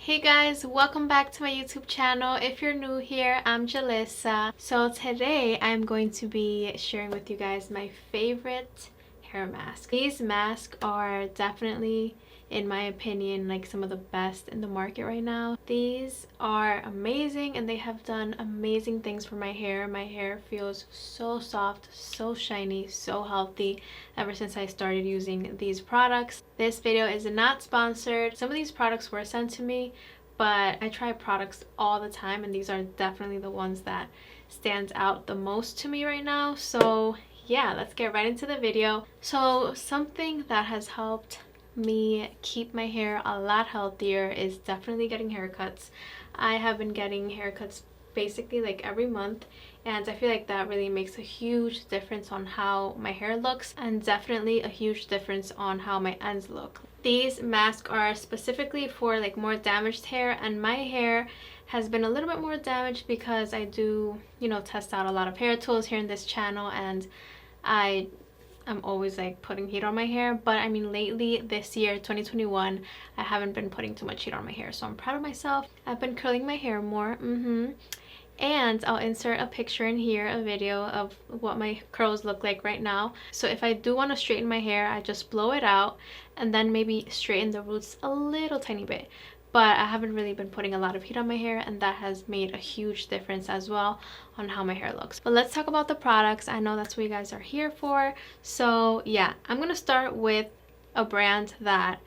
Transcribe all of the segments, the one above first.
Hey guys, welcome back to my YouTube channel. If you're new here, I'm Jalissa. So today I'm going to be sharing with you guys my favorite hair mask. These masks are definitely, in my opinion, like some of the best in the market right now. These are amazing and they have done amazing things for my hair. My hair feels so soft, so shiny, so healthy ever since I started using these products. This video is not sponsored. Some of these products were sent to me, but I try products all the time and these are definitely the ones that stand out the most to me right now. So yeah, let's get right into the video. So something that has helped me keep my hair a lot healthier is definitely getting haircuts. I have been getting haircuts basically like every month, and I feel like that really makes a huge difference on how my hair looks and definitely a huge difference on how my ends look. These masks are specifically for like more damaged hair, and my hair has been a little bit more damaged because I do, test out a lot of hair tools here in this channel, and I'm always like putting heat on my hair. But I mean, lately this year 2021 I haven't been putting too much heat on my hair, so I'm proud of myself. I've been curling my hair more. And I'll insert a picture in here, a video of what my curls look like right now. So if I do want to straighten my hair, I just blow it out and then maybe straighten the roots a little tiny bit. But I haven't really been putting a lot of heat on my hair, and that has made a huge difference as well on how my hair looks. But let's talk about the products. I know that's what you guys are here for. So yeah, I'm gonna start with a brand that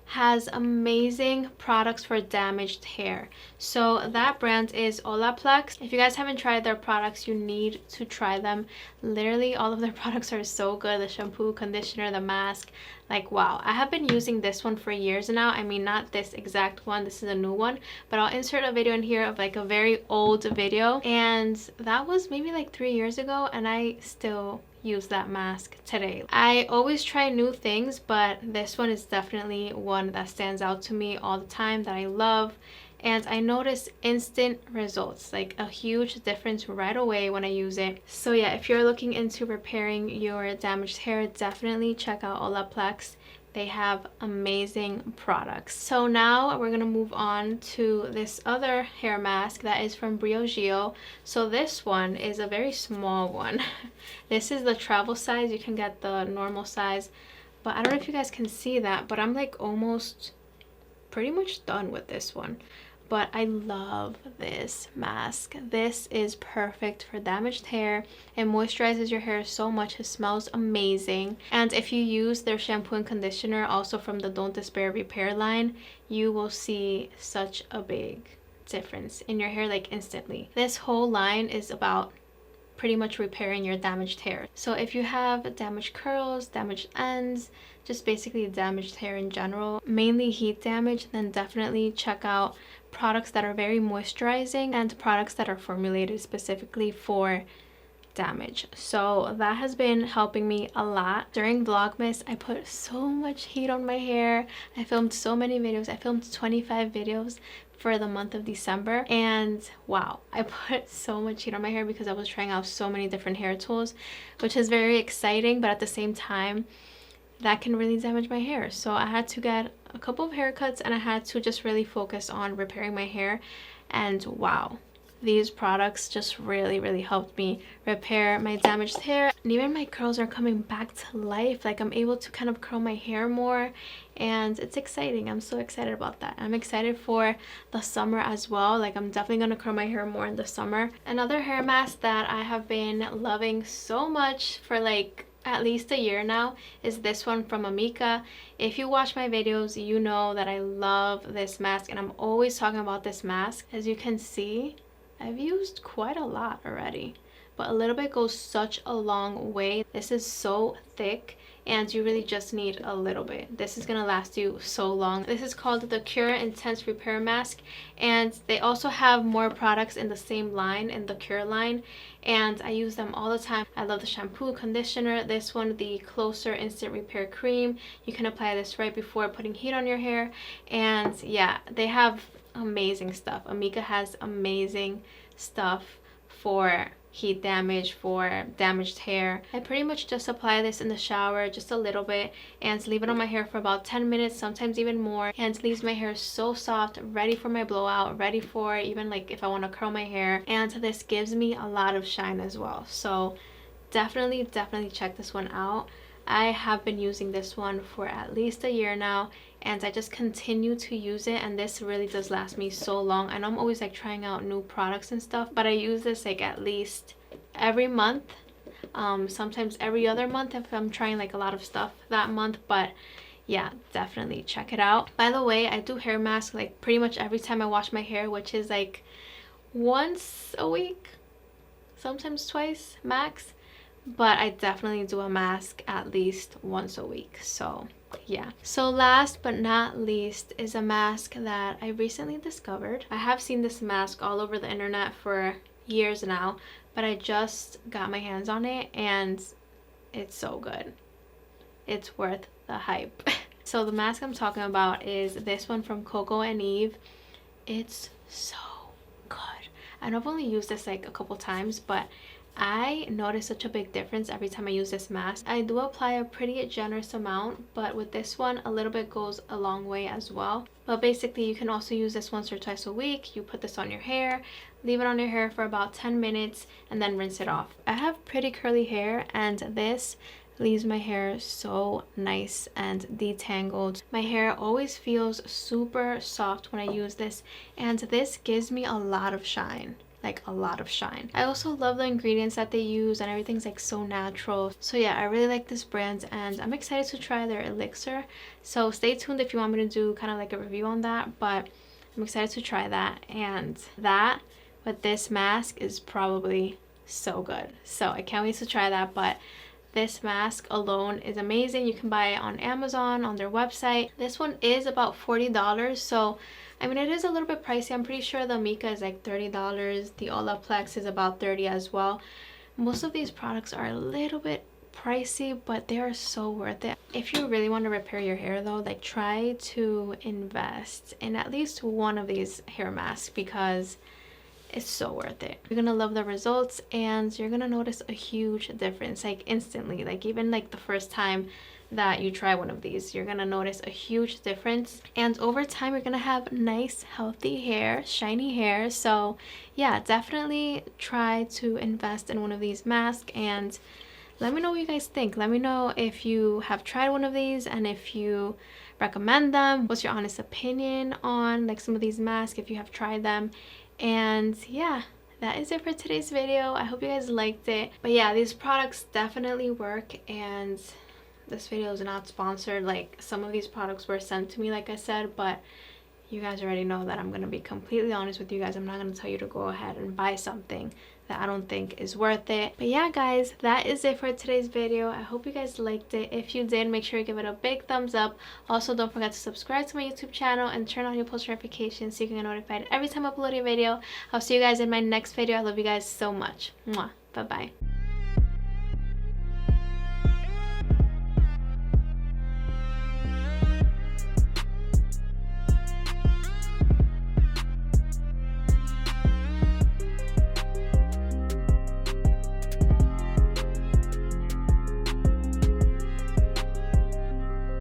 has amazing products for damaged hair. So that brand is Olaplex. If you guys haven't tried their products, you need to try them. Literally all of their products are so good. The shampoo, conditioner, the mask, like wow. I have been using this one for years now. I mean, not this exact one, this is a new one, but I'll insert a video in here of like a very old video, and that was maybe like 3 years ago, and I still use that mask today. I always try new things, but this one is definitely one that stands out to me all the time, that I love, and I notice instant results, like a huge difference right away when I use it. So yeah, if you're looking into repairing your damaged hair, definitely check out Olaplex. They have amazing products. So now we're gonna move on to this other hair mask that is from Briogeo. So this one is a very small one. This is the travel size. You can get the normal size, but I don't know if you guys can see that, but I'm like almost pretty much done with this one. But I love this mask. This is perfect for damaged hair. It moisturizes your hair so much. It smells amazing. And if you use their shampoo and conditioner, also from the Don't Despair Repair line, you will see such a big difference in your hair, like instantly. This whole line is about pretty much repairing your damaged hair. So if you have damaged curls, damaged ends, just basically damaged hair in general, mainly heat damage, then definitely check out products that are very moisturizing and products that are formulated specifically for damage. So that has been helping me a lot. During Vlogmas, I put so much heat on my hair. I filmed so many videos. I filmed 25 videos for the month of December, and wow, I put so much heat on my hair because I was trying out so many different hair tools, which is very exciting, but at the same time that can really damage my hair. So I had to get a couple of haircuts, and I had to just really focus on repairing my hair, and wow, these products just really helped me repair my damaged hair. And even my curls are coming back to life. Like I'm able to kind of curl my hair more, and it's exciting. I'm so excited about that. I'm excited for the summer as well. Like I'm definitely gonna curl my hair more in the summer. Another hair mask that I have been loving so much for like at least a year now is this one from Amica. If you watch my videos, you know that I love this mask, and I'm always talking about this mask. As you can see, I've used quite a lot already, but a little bit goes such a long way. This is so thick, and you really just need a little bit. This is gonna last you so long. This is called the Kure Intense Repair Mask, and they also have more products in the same line, in the Kure line, and I use them all the time. I love the shampoo, conditioner. This one, the Closer Instant Repair Cream. You can apply this right before putting heat on your hair, and yeah, they have amazing stuff. Amika has amazing stuff for heat damage, for damaged hair. I pretty much just apply this in the shower just a little bit and leave it on my hair for about 10 minutes, sometimes even more, and it leaves my hair so soft, ready for my blowout, ready for even like if I want to curl my hair. And this gives me a lot of shine as well. So definitely check this one out. I have been using this one for at least a year now, and I just continue to use it, and this really does last me so long. I know I'm always like trying out new products and stuff, but I use this like at least every month, sometimes every other month if I'm trying like a lot of stuff that month. But yeah, definitely check it out. By the way, I do hair mask like pretty much every time I wash my hair, which is like once a week, sometimes twice max, but I definitely do a mask at least once a week. So yeah. So last but not least is a mask that I recently discovered. I have seen this mask all over the internet for years now, but I just got my hands on it and it's so good. It's worth the hype. So the mask I'm talking about is this one from Coco Eve. It's so good. I know I've only used this like a couple times, but I notice such a big difference every time I use this mask. I do apply a pretty generous amount, but with this one a little bit goes a long way as well. But basically you can also use this once or twice a week. You put this on your hair, leave it on your hair for about 10 minutes and then rinse it off. I have pretty curly hair and this leaves my hair so nice and detangled. My hair always feels super soft when I use this, and this gives me a lot of shine. Like a lot of shine. I also love the ingredients that they use, and everything's like so natural. So yeah, I really like this brand and I'm excited to try their elixir. So stay tuned if you want me to do kind of like a review on that, but I'm excited to try that. And that with this mask is probably so good. So I can't wait to try that. But this mask alone is amazing. You can buy it on Amazon, on their website. This one is about $40, so I mean, it is a little bit pricey. I'm pretty sure the Amica is like $30. The Olaplex is about $30 as well. Most of these products are a little bit pricey, but they are so worth it. If you really want to repair your hair though, like try to invest in at least one of these hair masks because it's so worth it. You're gonna love the results and you're gonna notice a huge difference, like instantly. Like even like the first time that you try one of these, you're gonna notice a huge difference, and over time you're gonna have nice healthy hair, shiny hair. So yeah, definitely try to invest in one of these masks and let me know what you guys think. Let me know if you have tried one of these and if you recommend them. What's your honest opinion on like some of these masks if you have tried them? And yeah, that is it for today's video. I hope you guys liked it. But yeah, these products definitely work, and this video is not sponsored. Like some of these products were sent to me, like I said, but you guys already know that I'm going to be completely honest with you guys. I'm not going to tell you to go ahead and buy something that I don't think is worth it. But yeah guys, that is it for today's video. I hope you guys liked it. If you did, make sure you give it a big thumbs up. Also, don't forget to subscribe to my YouTube channel and turn on your post notifications so you can get notified every time I upload a video. I'll see you guys in my next video. I love you guys so much. Mwah. Bye bye.